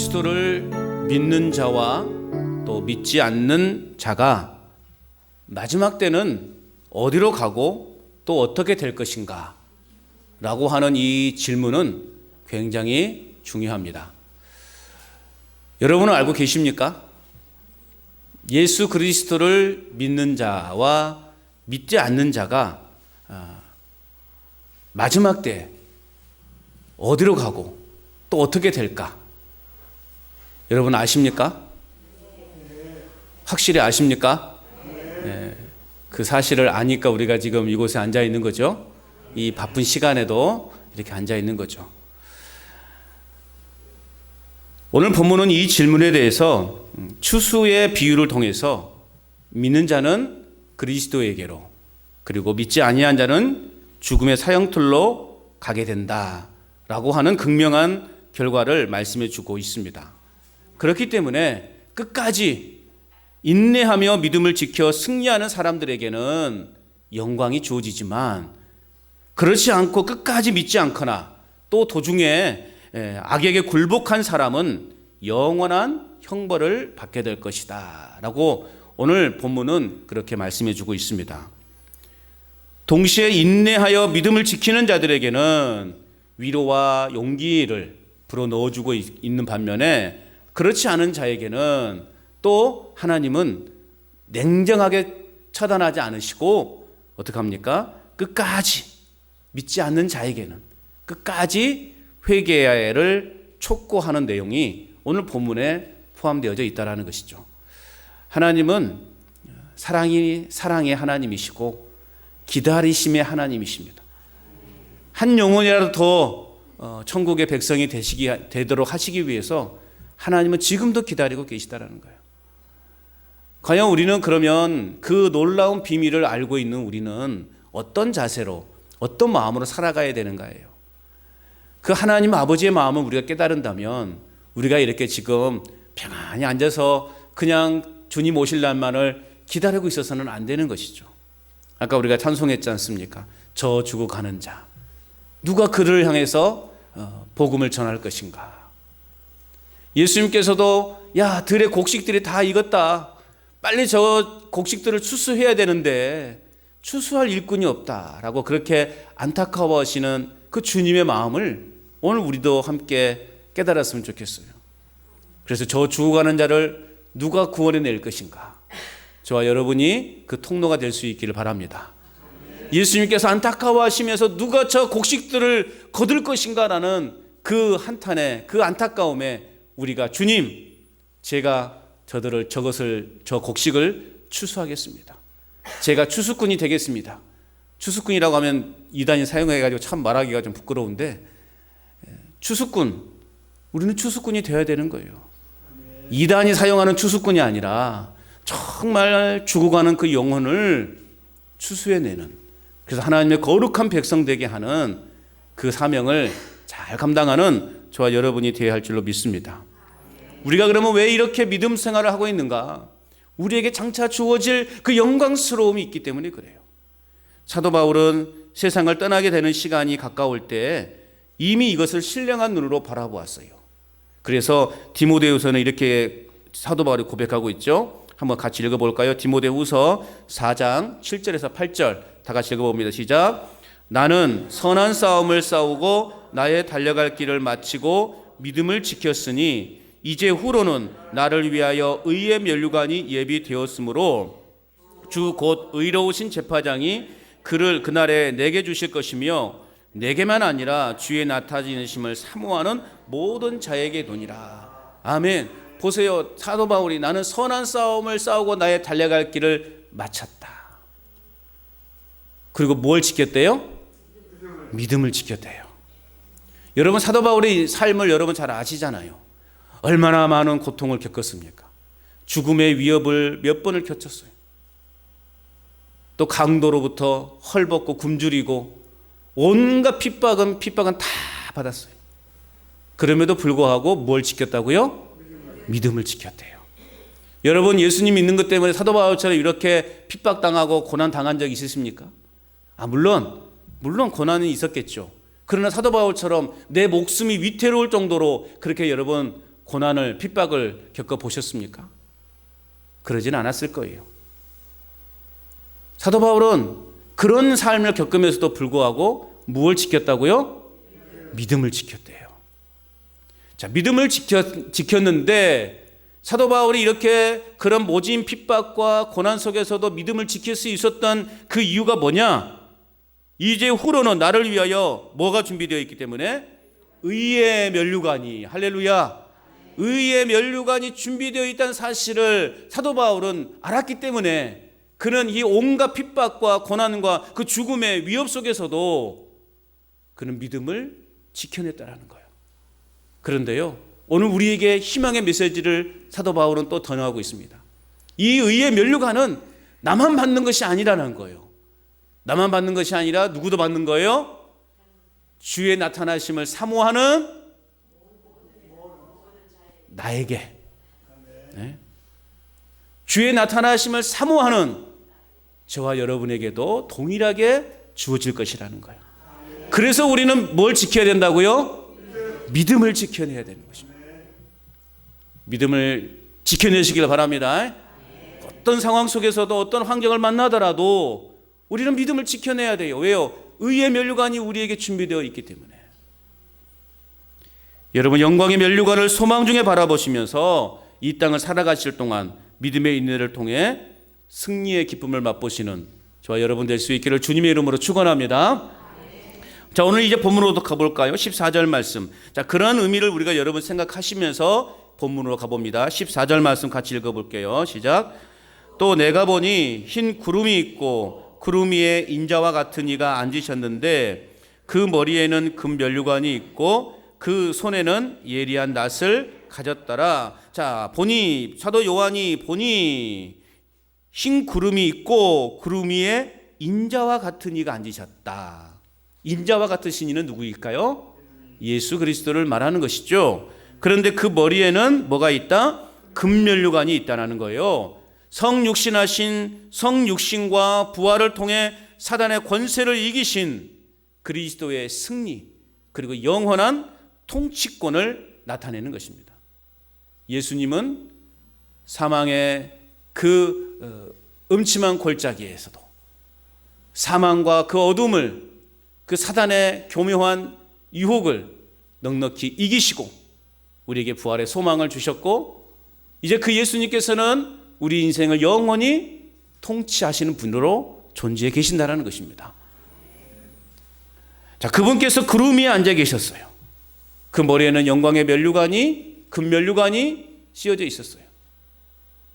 그리스도를 믿는 자와 또 믿지 않는 자가 마지막 때는 어디로 가고 또 어떻게 될 것인가 라고 하는 이 질문은 굉장히 중요합니다. 여러분은 알고 계십니까? 예수 그리스도를 믿는 자와 믿지 않는 자가 마지막 때 어디로 가고 또 어떻게 될까? 여러분 아십니까? 확실히 아십니까? 네. 그 사실을 아니까 우리가 지금 이곳에 앉아 있는 거죠. 이 바쁜 시간에도 이렇게 앉아 있는 거죠. 오늘 본문은 이 질문에 대해서 추수의 비유를 통해서 믿는 자는 그리스도에게로, 그리고 믿지 아니한 자는 죽음의 사형틀로 가게 된다라고 하는 극명한 결과를 말씀해 주고 있습니다. 그렇기 때문에 끝까지 인내하며 믿음을 지켜 승리하는 사람들에게는 영광이 주어지지만, 그렇지 않고 끝까지 믿지 않거나 또 도중에 악에게 굴복한 사람은 영원한 형벌을 받게 될 것이다 라고 오늘 본문은 그렇게 말씀해 주고 있습니다. 동시에 인내하여 믿음을 지키는 자들에게는 위로와 용기를 불어넣어 주고 있는 반면에, 그렇지 않은 자에게는 또 하나님은 냉정하게 처단하지 않으시고 어떻게 합니까? 끝까지 믿지 않는 자에게는 끝까지 회개를 촉구하는 내용이 오늘 본문에 포함되어져 있다는 것이죠. 하나님은 사랑의 하나님이시고 기다리심의 하나님이십니다. 한 영혼이라도 더 천국의 백성이 되도록 하시기 위해서 하나님은 지금도 기다리고 계시다라는 거예요. 과연 우리는 그러면 그 놀라운 비밀을 알고 있는 우리는 어떤 자세로, 어떤 마음으로 살아가야 되는가예요. 그 하나님 아버지의 마음을 우리가 깨달은다면 우리가 이렇게 지금 평안히 앉아서 그냥 주님 오실 날만을 기다리고 있어서는 안 되는 것이죠. 아까 우리가 찬송했지 않습니까? 저 주고 가는 자, 누가 그를 향해서 복음을 전할 것인가? 예수님께서도 야, 들의 곡식들이 다 익었다, 빨리 저 곡식들을 추수해야 되는데 추수할 일꾼이 없다라고 그렇게 안타까워하시는 그 주님의 마음을 오늘 우리도 함께 깨달았으면 좋겠어요. 그래서 저 죽어가는 자를 누가 구원해낼 것인가? 저와 여러분이 그 통로가 될 수 있기를 바랍니다. 예수님께서 안타까워하시면서 누가 저 곡식들을 거둘 것인가 라는 그 한탄에, 그 안타까움에 우리가 주님, 제가 저 곡식을 추수하겠습니다. 제가 추수꾼이 되겠습니다. 추수꾼이라고 하면 이단이 사용해가지고 참 말하기가 좀 부끄러운데, 추수꾼, 우리는 추수꾼이 되어야 되는 거예요. 이단이 사용하는 추수꾼이 아니라 정말 죽어가는 그 영혼을 추수해내는, 그래서 하나님의 거룩한 백성 되게 하는 그 사명을 잘 감당하는 저와 여러분이 되어야 할 줄로 믿습니다. 우리가 그러면 왜 이렇게 믿음 생활을 하고 있는가? 우리에게 장차 주어질 그 영광스러움이 있기 때문에 그래요. 사도 바울은 세상을 떠나게 되는 시간이 가까울 때 이미 이것을 신령한 눈으로 바라보았어요. 그래서 디모데후서는 이렇게 사도 바울이 고백하고 있죠. 한번 같이 읽어볼까요? 디모데후서 4장 7절에서 8절 다 같이 읽어봅니다. 시작. 나는 선한 싸움을 싸우고 나의 달려갈 길을 마치고 믿음을 지켰으니 이제 후로는 나를 위하여 의의 면류관이 예비되었으므로 주 곧 의로우신 제파장이 그를 그날에 내게 주실 것이며 내게만 아니라 주의 나타지심을 사모하는 모든 자에게 도니라. 아멘. 보세요. 사도 바울이 나는 선한 싸움을 싸우고 나의 달려갈 길을 마쳤다. 그리고 뭘 지켰대요? 믿음을 지켰대요. 여러분, 사도 바울의 삶을 여러분 잘 아시잖아요. 얼마나 많은 고통을 겪었습니까? 죽음의 위협을 몇 번을 겪었어요. 또 강도로부터 헐벗고 굶주리고 온갖 핍박은 다 받았어요. 그럼에도 불구하고 뭘 지켰다고요? 믿음을 지켰대요. 여러분, 예수님 믿는 것 때문에 사도 바울처럼 이렇게 핍박당하고 고난당한 적 있으십니까? 물론 고난은 있었겠죠. 그러나 사도 바울처럼 내 목숨이 위태로울 정도로 그렇게 여러분 고난을, 핍박을 겪어보셨습니까? 그러진 않았을 거예요. 사도 바울은 그런 삶을 겪으면서도 불구하고 무엇을 지켰다고요? 믿음을 지켰대요. 자, 믿음을 지켰는데 사도 바울이 이렇게 그런 모진 핍박과 고난 속에서도 믿음을 지킬 수 있었던 그 이유가 뭐냐? 이제 후로는 나를 위하여 뭐가 준비되어 있기 때문에? 의의 면류관이, 할렐루야, 의의 면류관이 준비되어 있다는 사실을 사도 바울은 알았기 때문에 그는 이 온갖 핍박과 고난과 그 죽음의 위협 속에서도 그는 믿음을 지켜냈다는 거예요. 그런데요, 오늘 우리에게 희망의 메시지를 사도 바울은 또 전하고 있습니다. 이 의의 면류관은 나만 받는 것이 아니라는 거예요. 나만 받는 것이 아니라 누구도 받는 거예요? 주의 나타나심을 사모하는 나에게, 네? 주의 나타나심을 사모하는 저와 여러분에게도 동일하게 주어질 것이라는 거예요. 그래서 우리는 뭘 지켜야 된다고요? 믿음을 지켜내야 되는 것입니다. 믿음을 지켜내시길 바랍니다. 어떤 상황 속에서도 어떤 환경을 만나더라도 우리는 믿음을 지켜내야 돼요. 왜요? 의의 면류관이 우리에게 준비되어 있기 때문에. 여러분, 영광의 면류관을 소망 중에 바라보시면서 이 땅을 살아가실 동안 믿음의 인내를 통해 승리의 기쁨을 맛보시는 저와 여러분 될 수 있기를 주님의 이름으로 축원합니다. 자, 오늘 이제 본문으로 가볼까요? 14절 말씀. 자, 그런 의미를 우리가 여러분 생각하시면서 본문으로 가봅니다. 14절 말씀 같이 읽어볼게요. 시작. 또 내가 보니 흰 구름이 있고 구름 위에 인자와 같은 이가 앉으셨는데 그 머리에는 금 면류관이 있고 그 손에는 예리한 낫을 가졌더라. 자, 보니, 사도 요한이 보니 흰 구름이 있고 구름 위에 인자와 같은 이가 앉으셨다. 인자와 같으신 이는 누구일까요? 예수 그리스도를 말하는 것이죠. 그런데 그 머리에는 뭐가 있다? 금면류관이 있다는 거예요. 성육신과 부활을 통해 사단의 권세를 이기신 그리스도의 승리, 그리고 영원한 통치권을 나타내는 것입니다. 예수님은 사망의 그 음침한 골짜기에서도 사망과 그 어둠을, 그 사단의 교묘한 유혹을 넉넉히 이기시고 우리에게 부활의 소망을 주셨고, 이제 그 예수님께서는 우리 인생을 영원히 통치하시는 분으로 존재해 계신다는 것입니다. 자, 그분께서 구름 위에 앉아 계셨어요. 그 머리에는 영광의 면류관이, 금면류관이 씌어져 있었어요.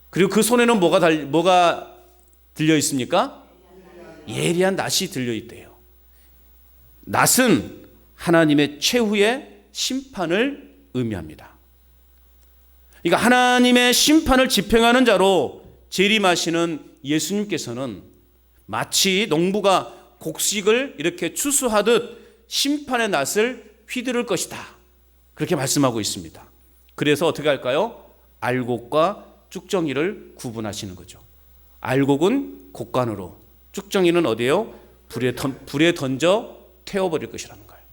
그리고 그 손에는 뭐가 들려 있습니까? 예리한 낫이 들려 있대요. 낫은 하나님의 최후의 심판을 의미합니다. 그러니까 하나님의 심판을 집행하는 자로 재림하시는 예수님께서는 마치 농부가 곡식을 이렇게 추수하듯 심판의 낫을 휘두를 것이다, 그렇게 말씀하고 있습니다. 그래서 어떻게 할까요? 알곡과 쭉정이를 구분하시는 거죠. 알곡은 곡간으로, 쭉정이는 어디에요? 불에 던져 태워버릴 것이라는 거예요.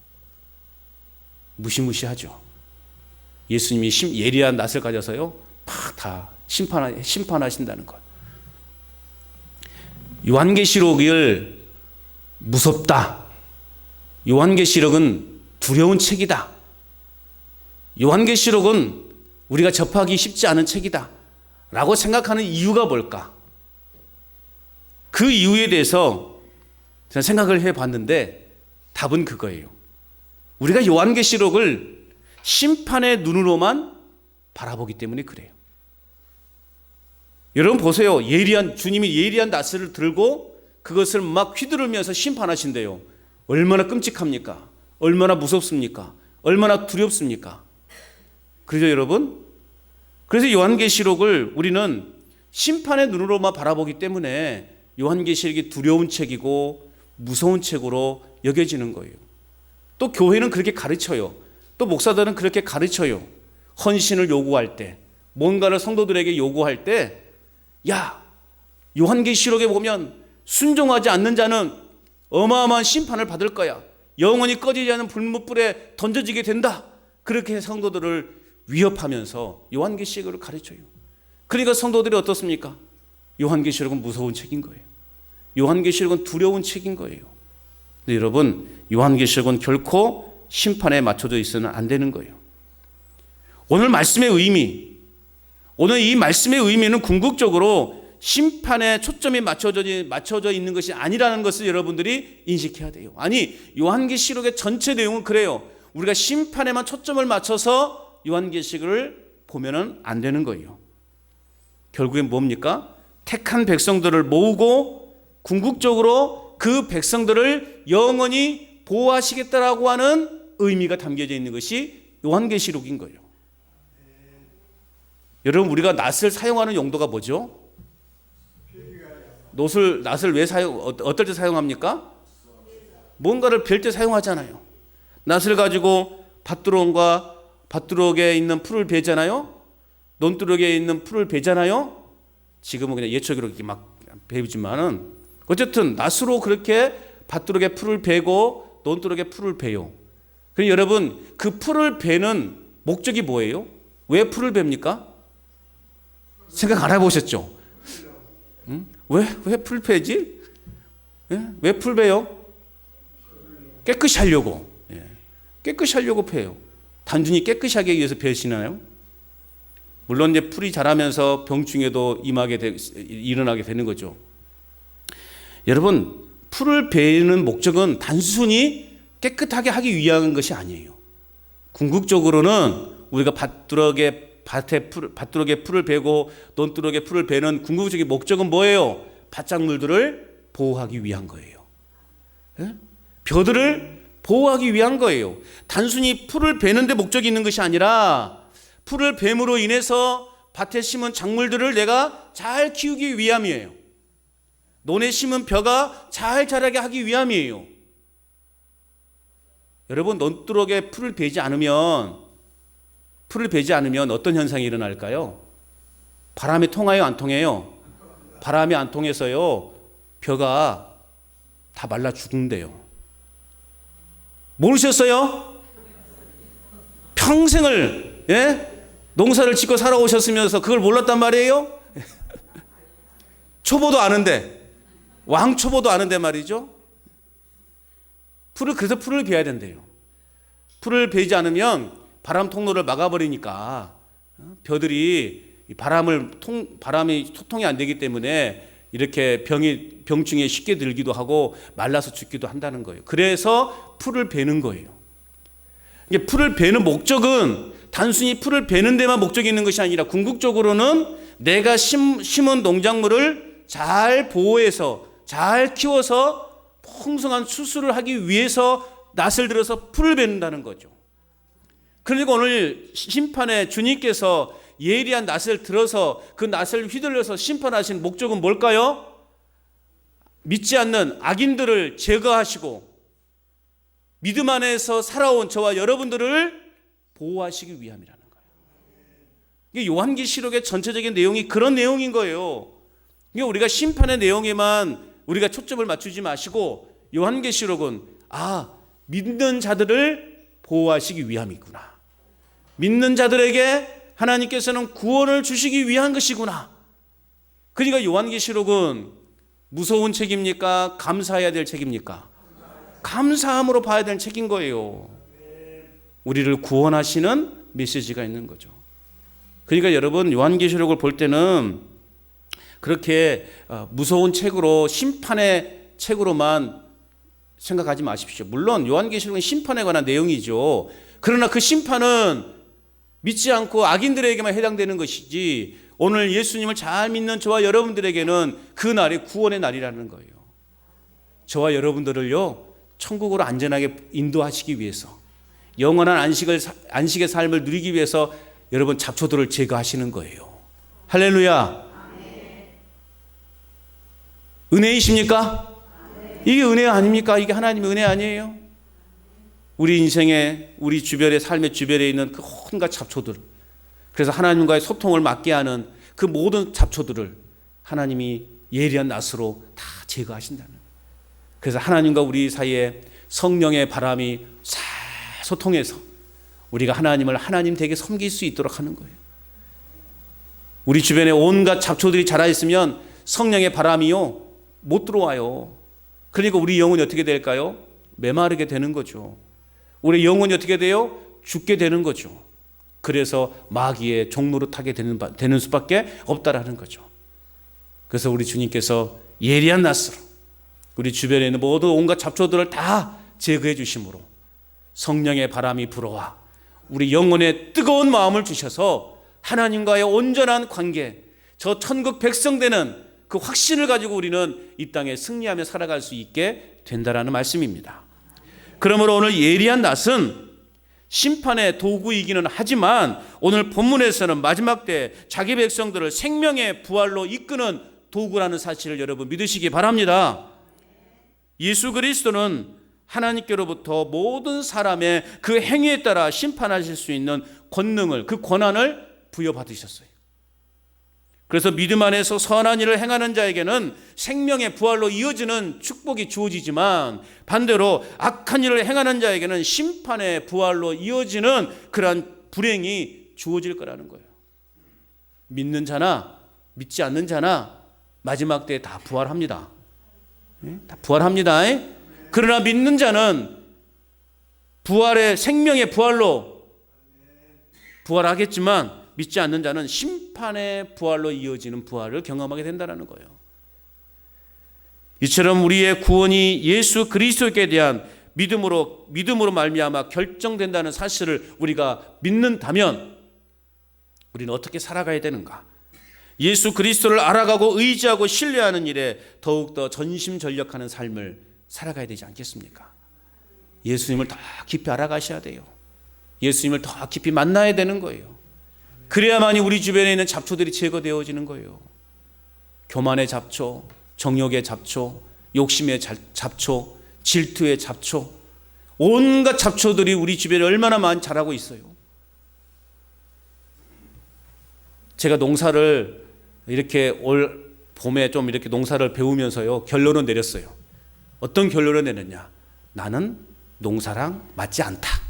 무시무시하죠. 예수님이 예리한 낫을 가져서요, 막 다 심판하신다는 거예요. 요한계시록을 무섭다, 요한계시록은 두려운 책이다, 요한계시록은 우리가 접하기 쉽지 않은 책이다 라고 생각하는 이유가 뭘까? 그 이유에 대해서 제가 생각을 해봤는데 답은 그거예요. 우리가 요한계시록을 심판의 눈으로만 바라보기 때문에 그래요. 여러분 보세요. 주님이 예리한 낫을 들고 그것을 막 휘두르면서 심판하신대요. 얼마나 끔찍합니까? 얼마나 무섭습니까? 얼마나 두렵습니까? 그렇죠, 여러분? 그래서 요한계시록을 우리는 심판의 눈으로만 바라보기 때문에 요한계시록이 두려운 책이고 무서운 책으로 여겨지는 거예요. 또 교회는 그렇게 가르쳐요. 또 목사들은 그렇게 가르쳐요. 헌신을 요구할 때, 뭔가를 성도들에게 요구할 때, 야, 요한계시록에 보면 순종하지 않는 자는 어마어마한 심판을 받을 거야. 영원히 꺼지지 않은 불못불에 던져지게 된다. 그렇게 성도들을 위협하면서 요한계시록을 가르쳐요. 그러니까 성도들이 어떻습니까? 요한계시록은 무서운 책인 거예요. 요한계시록은 두려운 책인 거예요. 근데 여러분, 요한계시록은 결코 심판에 맞춰져 있어는 안 되는 거예요. 오늘 말씀의 의미, 오늘 이 말씀의 의미는 궁극적으로 심판에 초점이 맞춰져 있는 것이 아니라는 것을 여러분들이 인식해야 돼요. 아니, 요한계시록의 전체 내용은 그래요. 우리가 심판에만 초점을 맞춰서 요한계시록을 보면은 안 되는 거예요. 결국엔 뭡니까? 택한 백성들을 모으고 궁극적으로 그 백성들을 영원히 보호하시겠다라고 하는 의미가 담겨져 있는 것이 요한계시록인 거예요. 여러분, 우리가 낫을 사용하는 용도가 뭐죠? 낫을 왜 어떨 때 사용합니까? 뭔가를 벨 때 사용하잖아요. 낫을 가지고 밭두럭에 있는 풀을 베잖아요. 논두럭에 있는 풀을 베잖아요. 지금은 그냥 예초기로 이렇게 막 베지만은 어쨌든 낫으로 그렇게 밭두럭에 풀을 베고 논두럭에 풀을 베요. 그럼 여러분, 그 풀을 베는 목적이 뭐예요? 왜 풀을 뱁니까? 생각 안 해보셨죠? 응? 왜 풀 베지? 예? 왜 풀 베요? 깨끗이 하려고. 예. 깨끗이 하려고 베요. 단순히 깨끗이 하기 위해서 베시나요? 물론 이제 풀이 자라면서 병충해도 일어나게 되는 거죠. 여러분, 풀을 베는 목적은 단순히 깨끗하게 하기 위한 것이 아니에요. 궁극적으로는 우리가 밭두럭에 풀을 베고 논두럭에 풀을 베는 궁극적인 목적은 뭐예요? 밭작물들을 보호하기 위한 거예요. 예? 벼들을 보호하기 위한 거예요. 단순히 풀을 베는 데 목적이 있는 것이 아니라 풀을 뱀으로 인해서 밭에 심은 작물들을 내가 잘 키우기 위함이에요. 논에 심은 벼가 잘 자라게 하기 위함이에요. 여러분, 논두럭에 풀을 베지 않으면 어떤 현상이 일어날까요? 바람이 통하여 안 통해요? 바람이 안 통해서요, 벼가 다 말라 죽는데요. 모르셨어요? 평생을 농사를 짓고 살아오셨으면서 그걸 몰랐단 말이에요? 초보도 아는데, 왕초보도 아는데 말이죠. 그래서 풀을 베야 된대요. 풀을 베지 않으면 바람 통로를 막아버리니까 벼들이 바람이 소통이 안 되기 때문에 이렇게 병충해 쉽게 들기도 하고 말라서 죽기도 한다는 거예요. 그래서 풀을 베는 거예요. 이게 풀을 베는 목적은 단순히 풀을 베는 데만 목적이 있는 것이 아니라 궁극적으로는 내가 심은 농작물을 잘 보호해서 잘 키워서 풍성한 수술을 하기 위해서 낫을 들어서 풀을 베는다는 거죠. 그러니까 오늘 심판에 주님께서 예리한 낫을 들어서 그 낫을 휘둘러서 심판하신 목적은 뭘까요? 믿지 않는 악인들을 제거하시고 믿음 안에서 살아온 저와 여러분들을 보호하시기 위함이라는 거예요. 이게 요한계시록의 전체적인 내용이 그런 내용인 거예요. 그러니까 우리가 심판의 내용에만 우리가 초점을 맞추지 마시고 요한계시록은 믿는 자들을 보호하시기 위함이구나. 믿는 자들에게 하나님께서는 구원을 주시기 위한 것이구나. 그러니까 요한계시록은 무서운 책입니까? 감사해야 될 책입니까? 감사함으로 봐야 될 책인 거예요. 우리를 구원하시는 메시지가 있는 거죠. 그러니까 여러분, 요한계시록을 볼 때는 그렇게 무서운 책으로, 심판의 책으로만 생각하지 마십시오. 물론 요한계시록은 심판에 관한 내용이죠. 그러나 그 심판은 믿지 않고 악인들에게만 해당되는 것이지 오늘 예수님을 잘 믿는 저와 여러분들에게는 그 날이 구원의 날이라는 거예요. 저와 여러분들을요, 천국으로 안전하게 인도하시기 위해서, 영원한 안식의 삶을 누리기 위해서 여러분 잡초들을 제거하시는 거예요. 할렐루야. 은혜이십니까? 이게 은혜 아닙니까? 이게 하나님의 은혜 아니에요? 우리 인생에, 우리 주변의 삶의 주변에 있는 그 온갖 잡초들, 그래서 하나님과의 소통을 막게 하는 그 모든 잡초들을 하나님이 예리한 낫으로 다 제거하신다는 거예요. 그래서 하나님과 우리 사이에 성령의 바람이 잘 소통해서 우리가 하나님을 하나님 되게 섬길 수 있도록 하는 거예요. 우리 주변에 온갖 잡초들이 자라 있으면 성령의 바람이요 못 들어와요. 그러니까 우리 영혼이 어떻게 될까요? 메마르게 되는 거죠. 우리 영혼이 어떻게 돼요? 죽게 되는 거죠. 그래서 마귀의 종노릇하게 되는 수밖에 없다라는 거죠. 그래서 우리 주님께서 예리한 낯으로 우리 주변에 있는 모든 온갖 잡초들을 다 제거해 주심으로 성령의 바람이 불어와 우리 영혼에 뜨거운 마음을 주셔서 하나님과의 온전한 관계, 저 천국 백성 되는 그 확신을 가지고 우리는 이 땅에 승리하며 살아갈 수 있게 된다라는 말씀입니다. 그러므로 오늘 예리한 낫은 심판의 도구이기는 하지만 오늘 본문에서는 마지막 때 자기 백성들을 생명의 부활로 이끄는 도구라는 사실을 여러분 믿으시기 바랍니다. 예수 그리스도는 하나님께로부터 모든 사람의 그 행위에 따라 심판하실 수 있는 권능을, 그 권한을 부여받으셨어요. 그래서 믿음 안에서 선한 일을 행하는 자에게는 생명의 부활로 이어지는 축복이 주어지지만 반대로 악한 일을 행하는 자에게는 심판의 부활로 이어지는 그러한 불행이 주어질 거라는 거예요. 믿는 자나 믿지 않는 자나 마지막 때에 다 부활합니다. 다 부활합니다. 그러나 믿는 자는 부활의 생명의 부활로 부활하겠지만 믿지 않는 자는 심판의 부활로 이어지는 부활을 경험하게 된다는 거예요. 이처럼 우리의 구원이 예수 그리스도께 대한 믿음으로 말미암아 결정된다는 사실을 우리가 믿는다면 우리는 어떻게 살아가야 되는가? 예수 그리스도를 알아가고 의지하고 신뢰하는 일에 더욱더 전심전력하는 삶을 살아가야 되지 않겠습니까? 예수님을 더 깊이 알아가셔야 돼요. 예수님을 더 깊이 만나야 되는 거예요. 그래야만이 우리 주변에 있는 잡초들이 제거되어지는 거예요. 교만의 잡초, 정욕의 잡초, 욕심의 잡초, 질투의 잡초, 온갖 잡초들이 우리 주변에 얼마나 많이 자라고 있어요. 제가 농사를 이렇게 올 봄에 좀 이렇게 농사를 배우면서요, 결론을 내렸어요. 어떤 결론을 내렸냐? 나는 농사랑 맞지 않다.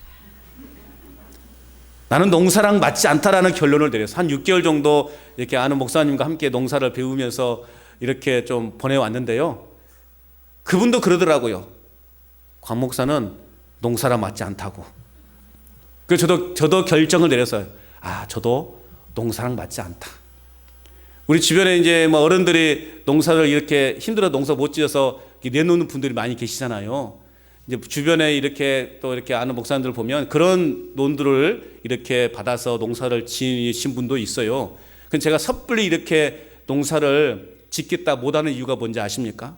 나는 농사랑 맞지 않다라는 결론을 내렸어요. 한 6개월 정도 이렇게 아는 목사님과 함께 농사를 배우면서 이렇게 좀 보내왔는데요. 그분도 그러더라고요. 관 목사는 농사랑 맞지 않다고. 그래서 저도 결정을 내렸어요. 저도 농사랑 맞지 않다. 우리 주변에 이제 뭐 어른들이 농사를 이렇게 힘들어 농사 못 지어서 내놓는 분들이 많이 계시잖아요. 이제 주변에 이렇게 또 이렇게 아는 목사님들 보면 그런 논들을 이렇게 받아서 농사를 지으신 분도 있어요. 근데 제가 섣불리 이렇게 농사를 짓겠다 못하는 이유가 뭔지 아십니까?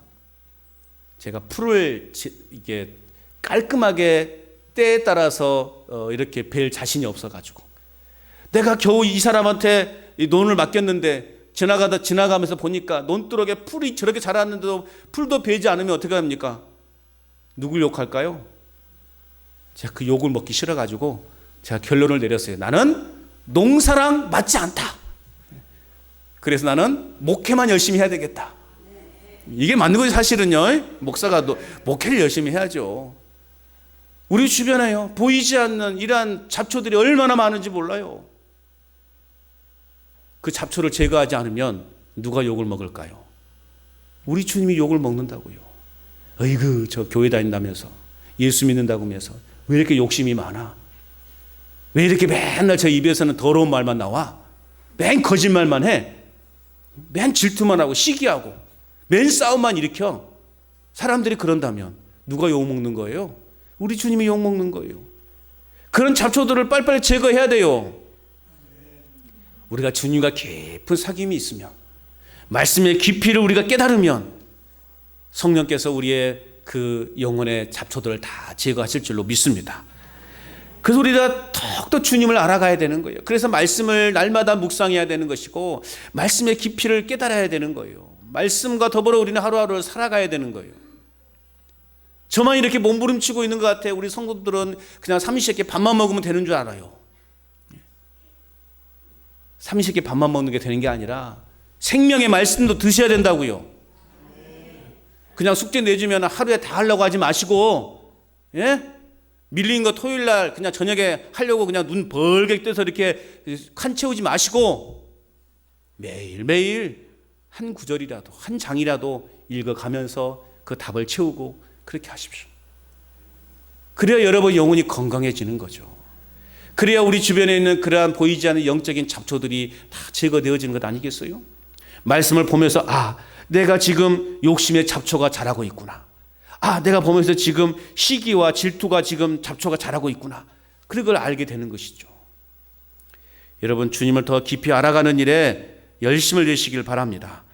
제가 풀을 이게 깔끔하게 때에 따라서 이렇게 벨 자신이 없어가지고 내가 겨우 이 사람한테 이 논을 맡겼는데 지나가면서 보니까 논두럭에 풀이 저렇게 자랐는데도 풀도 베지 않으면 어떻게 합니까? 누굴 욕할까요? 제가 그 욕을 먹기 싫어가지고 제가 결론을 내렸어요. 나는 농사랑 맞지 않다. 그래서 나는 목회만 열심히 해야 되겠다. 이게 맞는 거지 사실은요. 목사가 목회를 열심히 해야죠. 우리 주변에요, 보이지 않는 이러한 잡초들이 얼마나 많은지 몰라요. 그 잡초를 제거하지 않으면 누가 욕을 먹을까요? 우리 주님이 욕을 먹는다고요. 어이구, 저 교회 다닌다면서, 예수 믿는다고 하면서 왜 이렇게 욕심이 많아? 왜 이렇게 맨날 저 입에서는 더러운 말만 나와? 맨 거짓말만 해? 맨 질투만 하고 시기하고 맨 싸움만 일으켜? 사람들이 그런다면 누가 욕 먹는 거예요? 우리 주님이 욕 먹는 거예요. 그런 잡초들을 빨리빨리 제거해야 돼요. 우리가 주님과 깊은 사귐이 있으면, 말씀의 깊이를 우리가 깨달으면 성령께서 우리의 그 영혼의 잡초들을 다 제거하실 줄로 믿습니다. 그래서 우리가 더욱더 주님을 알아가야 되는 거예요. 그래서 말씀을 날마다 묵상해야 되는 것이고 말씀의 깊이를 깨달아야 되는 거예요. 말씀과 더불어 우리는 하루하루를 살아가야 되는 거예요. 저만 이렇게 몸부림치고 있는 것 같아요. 우리 성도들은 그냥 삼시세끼 밥만 먹으면 되는 줄 알아요. 삼시세끼 밥만 먹는 게 되는 게 아니라 생명의 말씀도 드셔야 된다고요. 그냥 숙제 내주면 하루에 다 하려고 하지 마시고, 예? 밀린 거 토요일 날 그냥 저녁에 하려고 그냥 눈 벌게 떠서 이렇게 칸 채우지 마시고 매일매일 한 구절이라도 한 장이라도 읽어가면서 그 답을 채우고 그렇게 하십시오. 그래야 여러분 영혼이 건강해지는 거죠. 그래야 우리 주변에 있는 그러한 보이지 않는 영적인 잡초들이 다 제거되어지는 것 아니겠어요? 말씀을 보면서 내가 지금 욕심의 잡초가 자라고 있구나. 내가 보면서 지금 시기와 질투가 지금 잡초가 자라고 있구나. 그걸 알게 되는 것이죠. 여러분, 주님을 더 깊이 알아가는 일에 열심을 내시길 바랍니다.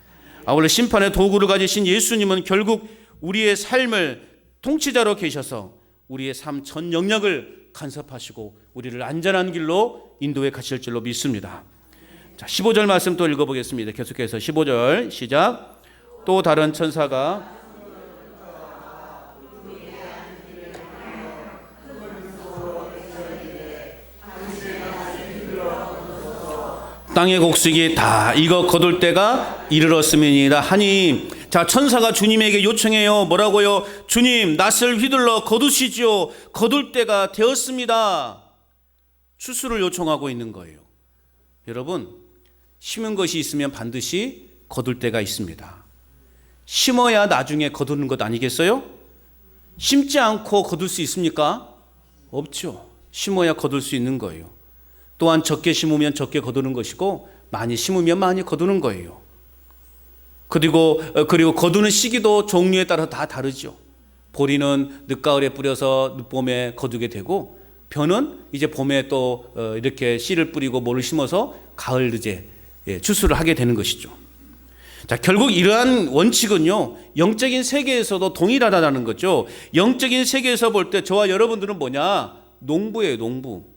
원래 심판의 도구를 가지신 예수님은 결국 우리의 삶을 통치자로 계셔서 우리의 삶 전 영역을 간섭하시고 우리를 안전한 길로 인도해 가실 줄로 믿습니다. 자, 15절 말씀 또 읽어보겠습니다. 계속해서 15절 시작. 또 다른 천사가 땅의 곡식이 다 익어 거둘 때가 이르렀음이니이다 하니, 자, 천사가 주님에게 요청해요. 뭐라고요? 주님, 낫을 휘둘러 거두시지요. 거둘 때가 되었습니다. 추수를 요청하고 있는 거예요. 여러분, 심은 것이 있으면 반드시 거둘 때가 있습니다. 심어야 나중에 거두는 것 아니겠어요? 심지 않고 거둘 수 있습니까? 없죠. 심어야 거둘 수 있는 거예요. 또한 적게 심으면 적게 거두는 것이고 많이 심으면 많이 거두는 거예요. 그리고 거두는 시기도 종류에 따라 다 다르죠. 보리는 늦가을에 뿌려서 늦봄에 거두게 되고, 벼는 이제 봄에 또 이렇게 씨를 뿌리고 모를 심어서 가을 늦에 추수를 하게 되는 것이죠. 자, 결국 이러한 원칙은요, 영적인 세계에서도 동일하다는 거죠. 영적인 세계에서 볼 때 저와 여러분들은 뭐냐? 농부예요, 농부.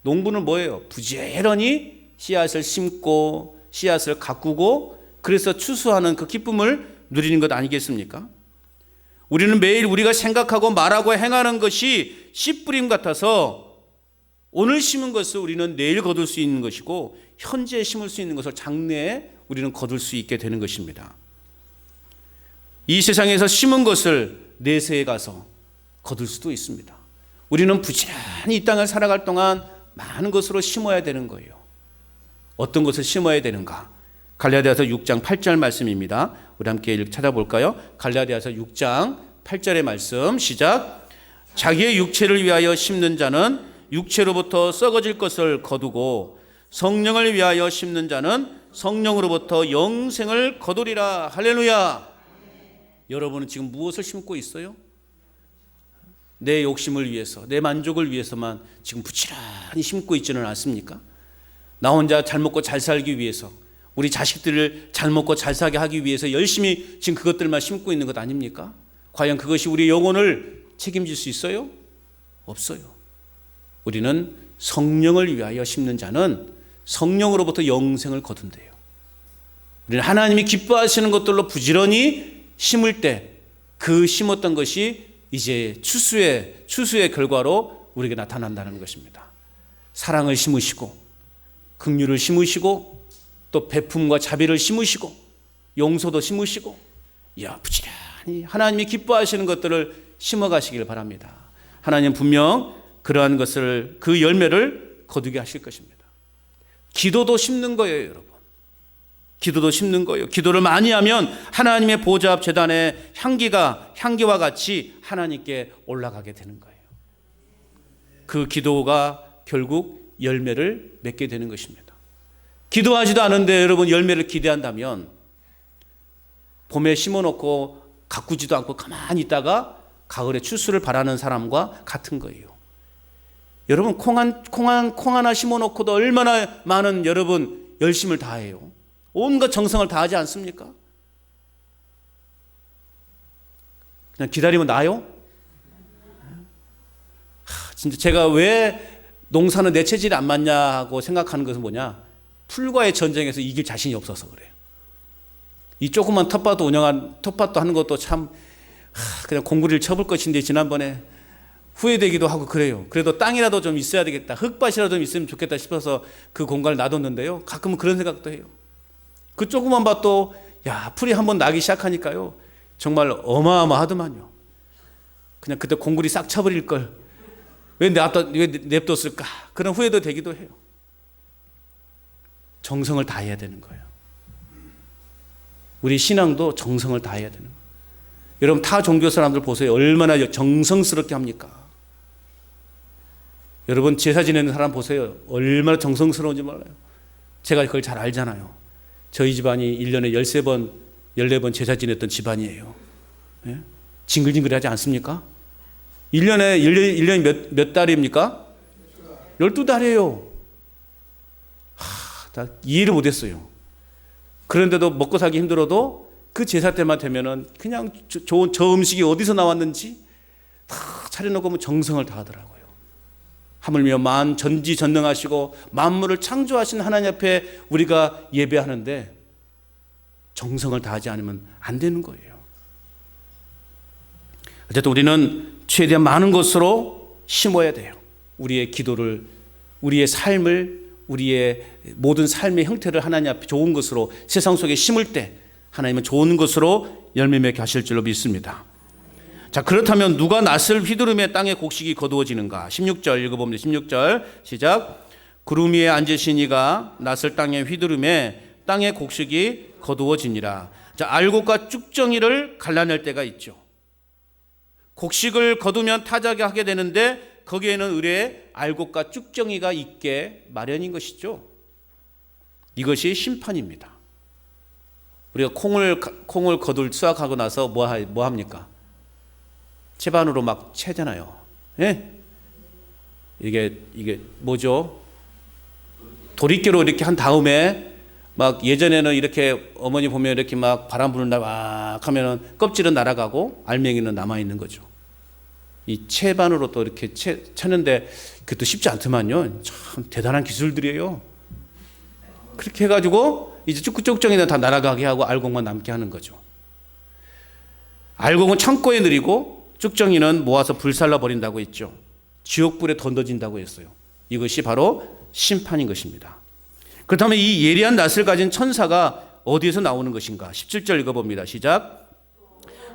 농부는 뭐예요? 부지런히 씨앗을 심고 씨앗을 가꾸고 그래서 추수하는 그 기쁨을 누리는 것 아니겠습니까? 우리는 매일 우리가 생각하고 말하고 행하는 것이 씨 뿌림 같아서 오늘 심은 것을 우리는 내일 거둘 수 있는 것이고, 현재 심을 수 있는 것을 장래에 우리는 거둘 수 있게 되는 것입니다. 이 세상에서 심은 것을 내세에 가서 거둘 수도 있습니다. 우리는 부지런히 이 땅을 살아갈 동안 많은 것으로 심어야 되는 거예요. 어떤 것을 심어야 되는가? 갈라디아서 6장 8절 말씀입니다. 우리 함께 찾아볼까요? 갈라디아서 6장 8절의 말씀 시작. 자기의 육체를 위하여 심는 자는 육체로부터 썩어질 것을 거두고 성령을 위하여 심는 자는 성령으로부터 영생을 거두리라. 할렐루야. 여러분은 지금 무엇을 심고 있어요? 내 욕심을 위해서, 내 만족을 위해서만 지금 부지런히 심고 있지는 않습니까? 나 혼자 잘 먹고 잘 살기 위해서, 우리 자식들을 잘 먹고 잘 살게 하기 위해서 열심히 지금 그것들만 심고 있는 것 아닙니까? 과연 그것이 우리 영혼을 책임질 수 있어요? 없어요. 우리는 성령을 위하여 심는 자는 성령으로부터 영생을 거둔대요. 우리는 하나님이 기뻐하시는 것들로 부지런히 심을 때 그 심었던 것이 이제 추수의 결과로 우리에게 나타난다는 것입니다. 사랑을 심으시고 긍휼을 심으시고 또 베품과 자비를 심으시고 용서도 심으시고, 부지런히 하나님이 기뻐하시는 것들을 심어가시길 바랍니다. 하나님 분명 그러한 것을, 그 열매를 거두게 하실 것입니다. 기도도 심는 거예요, 여러분. 기도도 심는 거예요. 기도를 많이 하면 하나님의 보좌 앞 제단의 향기와 같이 하나님께 올라가게 되는 거예요. 그 기도가 결국 열매를 맺게 되는 것입니다. 기도하지도 않은데 여러분 열매를 기대한다면 봄에 심어놓고 가꾸지도 않고 가만히 있다가 가을에 추수를 바라는 사람과 같은 거예요. 여러분 콩 하나 심어놓고도 얼마나 많은 여러분 열심을 다해요. 온갖 정성을 다하지 않습니까? 그냥 기다리면 나요? 진짜 제가 왜 농사는 내 체질이 안 맞냐고 생각하는 것은 뭐냐? 풀과의 전쟁에서 이길 자신이 없어서 그래요. 이 조그만 텃밭도 하는 것도 참 그냥 공구리를 쳐볼 것인데 지난번에 후회되기도 하고 그래요. 그래도 땅이라도 좀 있어야 되겠다, 흙밭이라도 좀 있으면 좋겠다 싶어서 그 공간을 놔뒀는데요. 가끔은 그런 생각도 해요. 그 조그만 밭도 풀이 한번 나기 시작하니까요 정말 어마어마하더만요. 그냥 그때 공구리 싹 쳐버릴 걸. 왜 냅뒀을까? 그런 후회도 되기도 해요. 정성을 다해야 되는 거예요. 우리 신앙도 정성을 다해야 되는 거예요. 여러분 타 종교 사람들 보세요. 얼마나 정성스럽게 합니까? 여러분 제사 지내는 사람 보세요. 얼마나 정성스러운지 몰라요. 제가 그걸 잘 알잖아요. 저희 집안이 1년에 13번, 14번 제사 지냈던 집안이에요. 예? 징글징글하지 않습니까? 1년에 몇 달입니까? 12달이에요. 다 이해를 못했어요. 그런데도 먹고 살기 힘들어도 그 제사 때만 되면은 그냥 좋은 저 음식이 어디서 나왔는지 다 차려놓고 정성을 다하더라고요. 하물며 전지전능하시고 만물을 창조하신 하나님 앞에 우리가 예배하는데 정성을 다하지 않으면 안 되는 거예요. 어쨌든 우리는 최대한 많은 것으로 심어야 돼요. 우리의 기도를, 우리의 삶을, 우리의 모든 삶의 형태를 하나님 앞에 좋은 것으로 세상 속에 심을 때 하나님은 좋은 것으로 열매 맺게 하실 줄로 믿습니다. 자, 그렇다면 누가 낫을 휘두르며 땅의 곡식이 거두어지는가? 16절 읽어봅니다. 16절 시작. 구름 위에 앉으신 이가 낫을 땅에 휘두르며 땅의 곡식이 거두어지니라. 자, 알곡과 쭉정이를 갈라낼 때가 있죠. 곡식을 거두면 타작이 하게 되는데 거기에는 의뢰 알곡과 쭉정이가 있게 마련인 것이죠. 이것이 심판입니다. 우리가 콩을 수확하고 나서 뭐 합니까? 채반으로 막 채잖아요. 예? 이게 뭐죠? 도리깨로 이렇게 한 다음에 막 예전에는 이렇게 어머니 보면 이렇게 막 바람 부는 날 막 하면은 껍질은 날아가고 알맹이는 남아 있는 거죠. 이 채반으로 또 이렇게 채는데 그것도 쉽지 않더만요. 참 대단한 기술들이에요. 그렇게 해가지고 이제 쭉쭉정이는 다 날아가게 하고 알곡만 남게 하는 거죠. 알곡은 창고에 들이고 쭉정이는 모아서 불살라 버린다고 했죠. 지옥불에 던져진다고 했어요. 이것이 바로 심판인 것입니다. 그렇다면 이 예리한 낫을 가진 천사가 어디에서 나오는 것인가? 17절 읽어봅니다. 시작.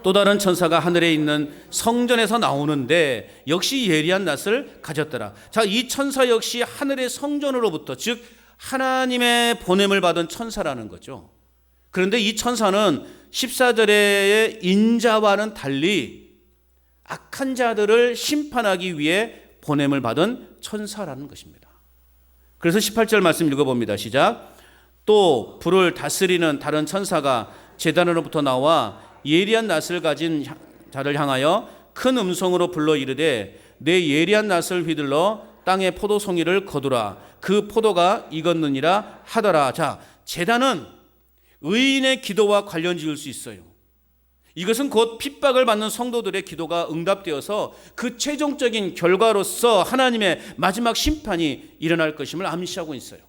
또 다른 천사가 하늘에 있는 성전에서 나오는데 역시 예리한 낫을 가졌더라. 자, 이 천사 역시 하늘의 성전으로부터, 즉 하나님의 보냄을 받은 천사라는 거죠. 그런데 이 천사는 14절의 인자와는 달리 악한 자들을 심판하기 위해 보냄을 받은 천사라는 것입니다. 그래서 18절 말씀 읽어봅니다. 시작. 또 불을 다스리는 다른 천사가 제단으로부터 나와 예리한 낫을 가진 자를 향하여 큰 음성으로 불러 이르되 내 예리한 낫을 휘둘러 땅의 포도송이를 거두라. 그 포도가 익었느니라 하더라. 자, 제단은 의인의 기도와 관련 지을 수 있어요. 이것은 곧 핍박을 받는 성도들의 기도가 응답되어서 그 최종적인 결과로서 하나님의 마지막 심판이 일어날 것임을 암시하고 있어요.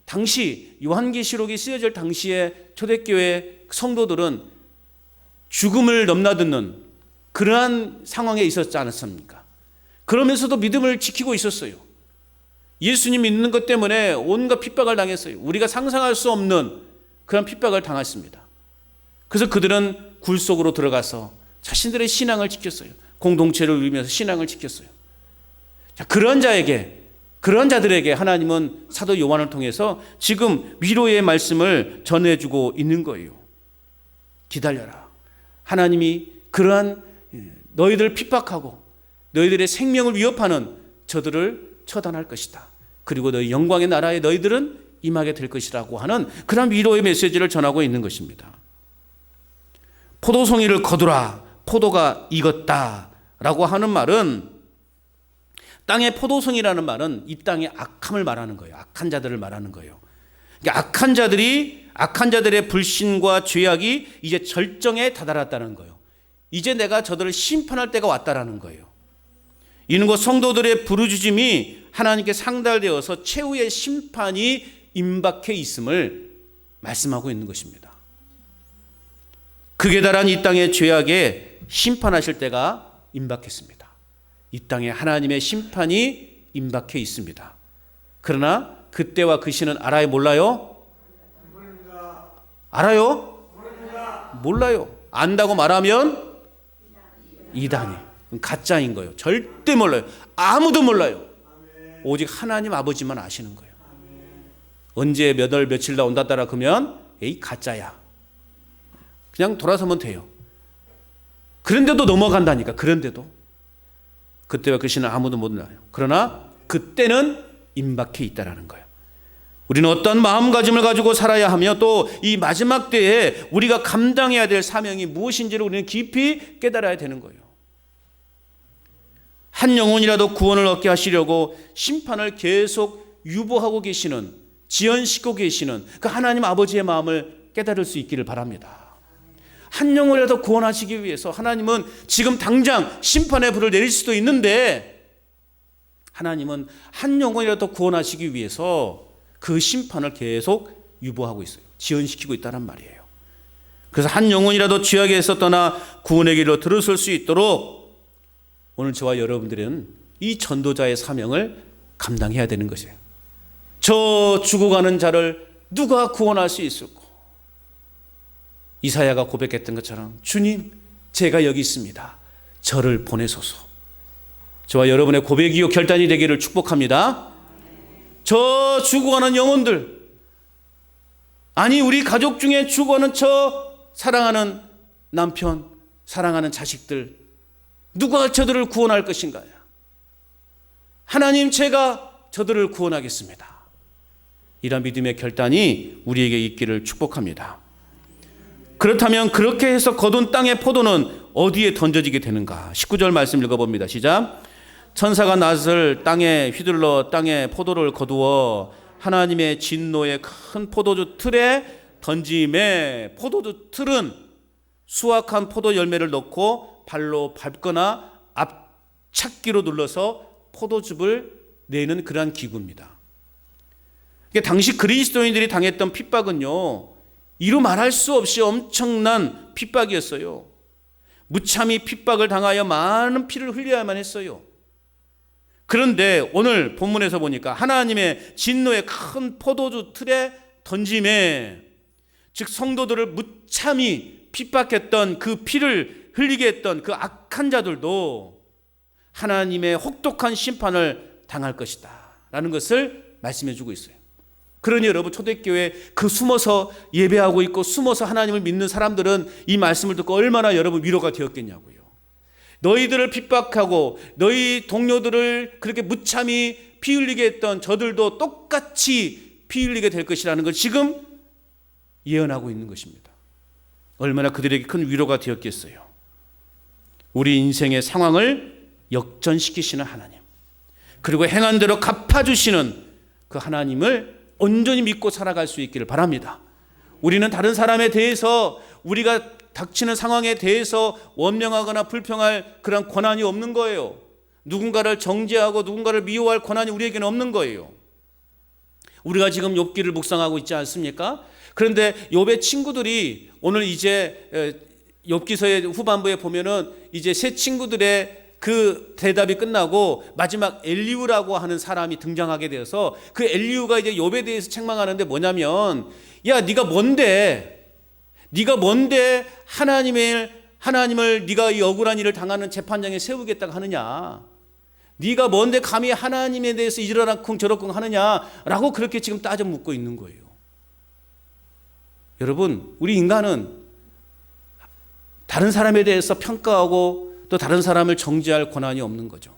당시 요한계시록이 쓰여질 당시에 초대교회 성도들은 죽음을 넘나드는 그러한 상황에 있었지 않았습니까? 그러면서도 믿음을 지키고 있었어요. 예수님 믿는 것 때문에 온갖 핍박을 당했어요. 우리가 상상할 수 없는 그런 핍박을 당했습니다. 그래서 그들은 굴 속으로 들어가서 자신들의 신앙을 지켰어요. 공동체를 누리면서 신앙을 지켰어요. 자, 그런 자들에게 하나님은 사도 요한을 통해서 지금 위로의 말씀을 전해주고 있는 거예요. 기다려라. 하나님이 그러한 너희들을 핍박하고 너희들의 생명을 위협하는 저들을 처단할 것이다. 그리고 너희 영광의 나라에 너희들은 임하게 될 것이라고 하는 그런 위로의 메시지를 전하고 있는 것입니다. 포도송이를 거두라. 포도가 익었다. 라고 하는 말은, 땅의 포도송이라는 말은 이 땅의 악함을 말하는 거예요. 악한 자들을 말하는 거예요. 그러니까 악한 자들의 불신과 죄악이 이제 절정에 다다랐다는 거예요. 이제 내가 저들을 심판할 때가 왔다라는 거예요. 이는 곧 성도들의 부르짖음이 하나님께 상달되어서 최후의 심판이 임박해 있음을 말씀하고 있는 것입니다. 극에 달한 이 땅의 죄악에 심판하실 때가 임박했습니다. 이 땅에 하나님의 심판이 임박해 있습니다. 그러나 그때와 그 시는 알아요, 몰라요? 알아요? 몰라요. 안다고 말하면 이단이. 가짜인 거예요. 절대 몰라요. 아무도 몰라요. 오직 하나님 아버지만 아시는 거예요. 언제 몇 월 며칠 나온다 따라 그러면 에이 가짜야. 그냥 돌아서면 돼요. 그런데도 넘어간다니까. 그런데도 그때와 그 시는 아무도 몰라요. 그러나 그때는 임박해 있다라는 거예요. 우리는 어떤 마음가짐을 가지고 살아야 하며 또 이 마지막 때에 우리가 감당해야 될 사명이 무엇인지를 우리는 깊이 깨달아야 되는 거예요. 한 영혼이라도 구원을 얻게 하시려고 심판을 계속 유보하고 계시는, 지연시키고 계시는 그 하나님 아버지의 마음을 깨달을 수 있기를 바랍니다. 한 영혼이라도 구원하시기 위해서 하나님은 지금 당장 심판의 불을 내릴 수도 있는데 하나님은 한 영혼이라도 구원하시기 위해서 그 심판을 계속 유보하고 있어요. 지연시키고 있다는 말이에요. 그래서 한 영혼이라도 죄악에서 떠나 구원의 길로 들어설 수 있도록 오늘 저와 여러분들은 이 전도자의 사명을 감당해야 되는 것이에요. 저 죽어가는 자를 누가 구원할 수 있을까? 이사야가 고백했던 것처럼 주님, 제가 여기 있습니다. 저를 보내소서. 저와 여러분의 고백이요 결단이 되기를 축복합니다. 저 죽어가는 영혼들, 아니 우리 가족 중에 죽어가는 저 사랑하는 남편, 사랑하는 자식들, 누가 저들을 구원할 것인가요? 하나님, 제가 저들을 구원하겠습니다. 이런 믿음의 결단이 우리에게 있기를 축복합니다. 그렇다면 그렇게 해서 거둔 땅의 포도는 어디에 던져지게 되는가? 19절 말씀 읽어봅니다. 시작. 천사가 낫을 땅에 휘둘러 땅에 포도를 거두어 하나님의 진노의 큰 포도주 틀에 던짐에, 포도주 틀은 수확한 포도 열매를 넣고 발로 밟거나 앞찾기로 눌러서 포도즙을 내는 그러한 기구입니다. 당시 그리스도인들이 당했던 핍박은요, 이루 말할 수 없이 엄청난 핍박이었어요. 무참히 핍박을 당하여 많은 피를 흘려야만 했어요. 그런데 오늘 본문에서 보니까 하나님의 진노의 큰 포도주 틀에 던짐에, 즉 성도들을 무참히 핍박했던 그 피를 흘리게 했던 그 악한 자들도 하나님의 혹독한 심판을 당할 것이다 라는 것을 말씀해 주고 있어요. 그러니 여러분, 초대교회 그 숨어서 예배하고 있고 숨어서 하나님을 믿는 사람들은 이 말씀을 듣고 얼마나 여러분 위로가 되었겠냐고요. 너희들을 핍박하고 너희 동료들을 그렇게 무참히 피 흘리게 했던 저들도 똑같이 피 흘리게 될 것이라는 걸 지금 예언하고 있는 것입니다. 얼마나 그들에게 큰 위로가 되었겠어요. 우리 인생의 상황을 역전시키시는 하나님, 그리고 행한 대로 갚아주시는 그 하나님을 온전히 믿고 살아갈 수 있기를 바랍니다. 우리는 다른 사람에 대해서, 우리가 닥치는 상황에 대해서 원명하거나 불평할 그런 권한이 없는 거예요. 누군가를 정죄하고 누군가를 미워할 권한이 우리에게는 없는 거예요. 우리가 지금 욥기를 묵상하고 있지 않습니까? 그런데 욥의 친구들이 오늘 이제 욥기서의 후반부에 보면은 이제 세 친구들의 그 대답이 끝나고 마지막 엘리후라고 하는 사람이 등장하게 되어서 그 엘리후가 이제 욥에 대해서 책망하는데 뭐냐면, 야, 네가 뭔데 하나님을 네가 이 억울한 일을 당하는 재판장에 세우겠다고 하느냐? 네가 뭔데 감히 하나님에 대해서 이러라쿵 저러쿵 하느냐라고 그렇게 지금 따져 묻고 있는 거예요. 여러분, 우리 인간은 다른 사람에 대해서 평가하고 또 다른 사람을 정죄할 권한이 없는 거죠.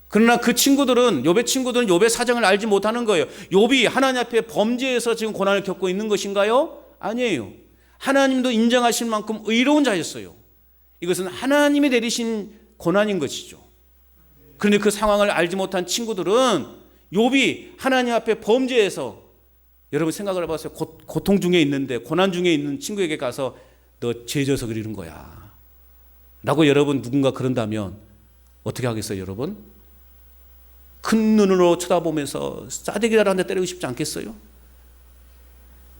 그러나 그 친구들은, 욥의 친구들은 욥의 사정을 알지 못하는 거예요. 욥이 하나님 앞에 범죄해서 지금 고난을 겪고 있는 것인가요? 아니에요. 하나님도 인정하실 만큼 의로운 자였어요. 이것은 하나님이 내리신 고난인 것이죠. 그런데 그 상황을 알지 못한 친구들은 욥이 하나님 앞에 범죄해서, 여러분 생각을 해보세요. 고통 중에 있는데, 고난 중에 있는 친구에게 가서 너 죄져서 그러는 거야 라고 여러분 누군가 그런다면 어떻게 하겠어요, 여러분? 큰 눈으로 쳐다보면서 싸대기라도 한 대 때리고 싶지 않겠어요?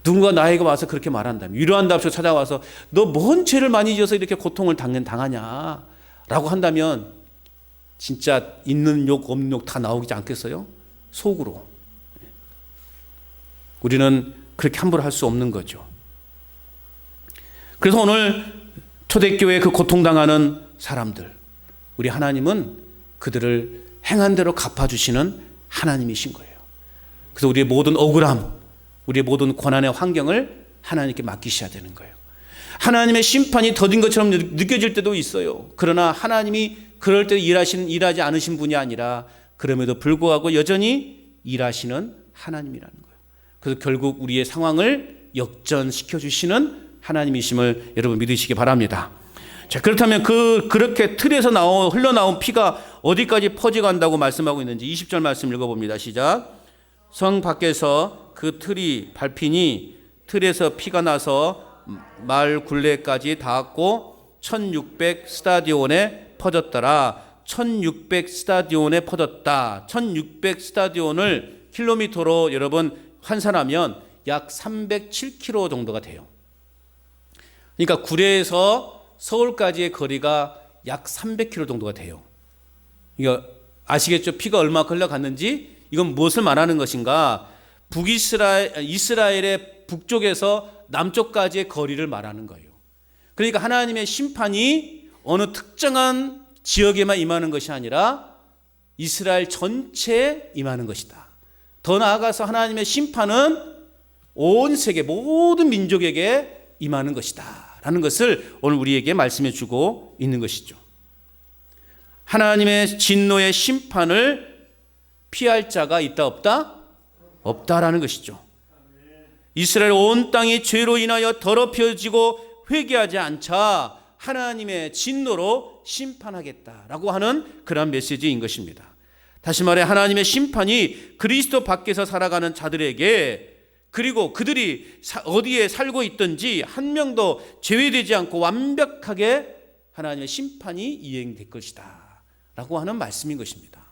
누군가 나에게 와서 그렇게 말한다면, 위로한답시고 찾아와서 너 뭔 죄를 많이 지어서 이렇게 고통을 당하냐 라고 한다면 진짜 있는 욕 없는 욕 다 나오지 않겠어요? 속으로. 우리는 그렇게 함부로 할 수 없는 거죠. 그래서 오늘 초대교회 그 고통당하는 사람들, 우리 하나님은 그들을 행한 대로 갚아주시는 하나님이신 거예요. 그래서 우리의 모든 억울함, 우리의 모든 고난의 환경을 하나님께 맡기셔야 되는 거예요. 하나님의 심판이 더딘 것처럼 느껴질 때도 있어요. 그러나 하나님이 그럴 때 일하지 않으신 분이 아니라 그럼에도 불구하고 여전히 일하시는 하나님이라는 거예요. 그래서 결국 우리의 상황을 역전시켜 주시는 하나님이심을 여러분 믿으시기 바랍니다. 자, 그렇다면 그렇게 틀에서 흘러나온 피가 어디까지 퍼져간다고 말씀하고 있는지 20절 말씀 읽어봅니다. 시작. 성 밖에서 그 틀이 밟히니 틀에서 피가 나서 말 굴레까지 닿았고 1600 스타디온에 퍼졌더라. 1600 스타디온에 퍼졌다. 1600 스타디온을 킬로미터로 여러분 환산하면 약 307km 정도가 돼요. 그러니까 구례에서 서울까지의 거리가 약 300km 정도가 돼요. 이거 아시겠죠? 피가 얼마 흘러갔는지. 이건 무엇을 말하는 것인가? 이스라엘의 북쪽에서 남쪽까지의 거리를 말하는 거예요. 그러니까 하나님의 심판이 어느 특정한 지역에만 임하는 것이 아니라 이스라엘 전체에 임하는 것이다. 더 나아가서 하나님의 심판은 온 세계 모든 민족에게 임하는 것이다 라는 것을 오늘 우리에게 말씀해 주고 있는 것이죠. 하나님의 진노의 심판을 피할 자가 있다 없다? 없다라는 것이죠. 이스라엘 온 땅이 죄로 인하여 더럽혀지고 회개하지 않자 하나님의 진노로 심판하겠다라고 하는 그런 메시지인 것입니다. 다시 말해 하나님의 심판이 그리스도 밖에서 살아가는 자들에게, 그리고 그들이 어디에 살고 있든지 한 명도 제외되지 않고 완벽하게 하나님의 심판이 이행될 것이다 라고 하는 말씀인 것입니다.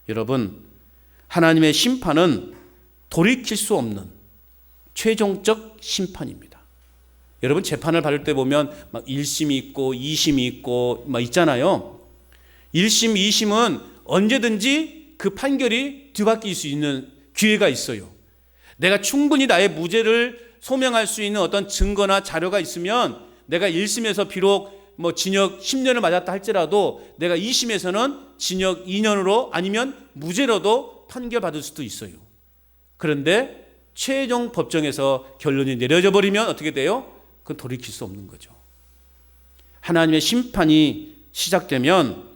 여러분, 하나님의 심판은 돌이킬 수 없는 최종적 심판입니다. 여러분, 재판을 받을 때 보면 막 1심이 있고 2심이 있고 막 있잖아요. 1심, 2심은 언제든지 그 판결이 뒤바뀔 수 있는 기회가 있어요. 내가 충분히 나의 무죄를 소명할 수 있는 어떤 증거나 자료가 있으면 내가 1심에서 비록 징역 10년을 맞았다 할지라도 내가 2심에서는 징역 2년으로 아니면 무죄로도 판결받을 수도 있어요. 그런데 최종 법정에서 결론이 내려져 버리면 어떻게 돼요? 그건 돌이킬 수 없는 거죠. 하나님의 심판이 시작되면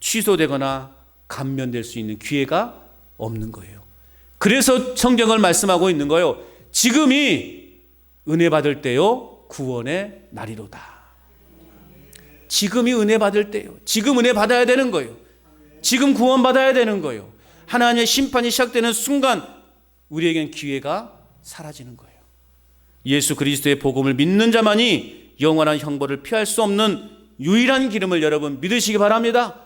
취소되거나 감면될 수 있는 기회가 없는 거예요. 그래서 성경을 말씀하고 있는 거예요. 지금이 은혜 받을 때요 구원의 날이로다. 지금이 은혜 받을 때요. 지금 은혜 받아야 되는 거예요. 지금 구원 받아야 되는 거예요. 하나님의 심판이 시작되는 순간 우리에겐 기회가 사라지는 거예요. 예수 그리스도의 복음을 믿는 자만이 영원한 형벌을 피할 수 없는 유일한 기름을 여러분 믿으시기 바랍니다.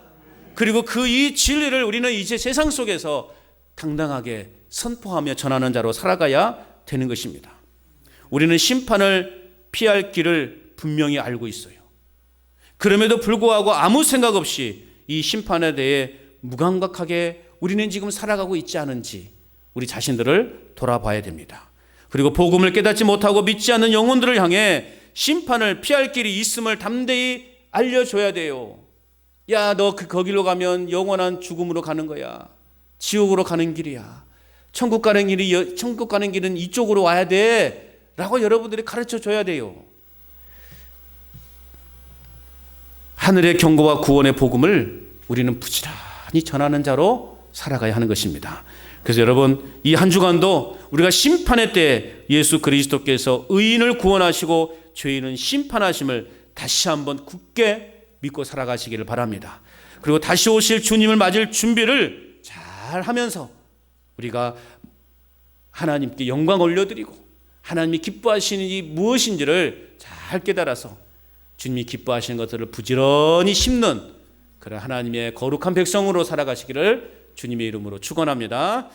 그리고 이 진리를 우리는 이제 세상 속에서 당당하게 선포하며 전하는 자로 살아가야 되는 것입니다. 우리는 심판을 피할 길을 분명히 알고 있어요. 그럼에도 불구하고 아무 생각 없이 이 심판에 대해 무감각하게 우리는 지금 살아가고 있지 않은지 우리 자신들을 돌아봐야 됩니다. 그리고 복음을 깨닫지 못하고 믿지 않는 영혼들을 향해 심판을 피할 길이 있음을 담대히 알려줘야 돼요. 야, 너 거기로 가면 영원한 죽음으로 가는 거야. 지옥으로 가는 길이야. 천국 가는 길은 이쪽으로 와야 돼 라고 여러분들이 가르쳐 줘야 돼요. 하늘의 경고와 구원의 복음을 우리는 부지런히 전하는 자로 살아가야 하는 것입니다. 그래서 여러분, 이 한 주간도 우리가 심판의 때 예수 그리스도께서 의인을 구원하시고 죄인은 심판하심을 다시 한번 굳게 믿고 살아가시기를 바랍니다. 그리고 다시 오실 주님을 맞을 준비를 잘 하면서 우리가 하나님께 영광 올려드리고 하나님이 기뻐하시는 이 무엇인지를 잘 깨달아서 주님이 기뻐하시는 것들을 부지런히 심는 그런 하나님의 거룩한 백성으로 살아가시기를 주님의 이름으로 축원합니다.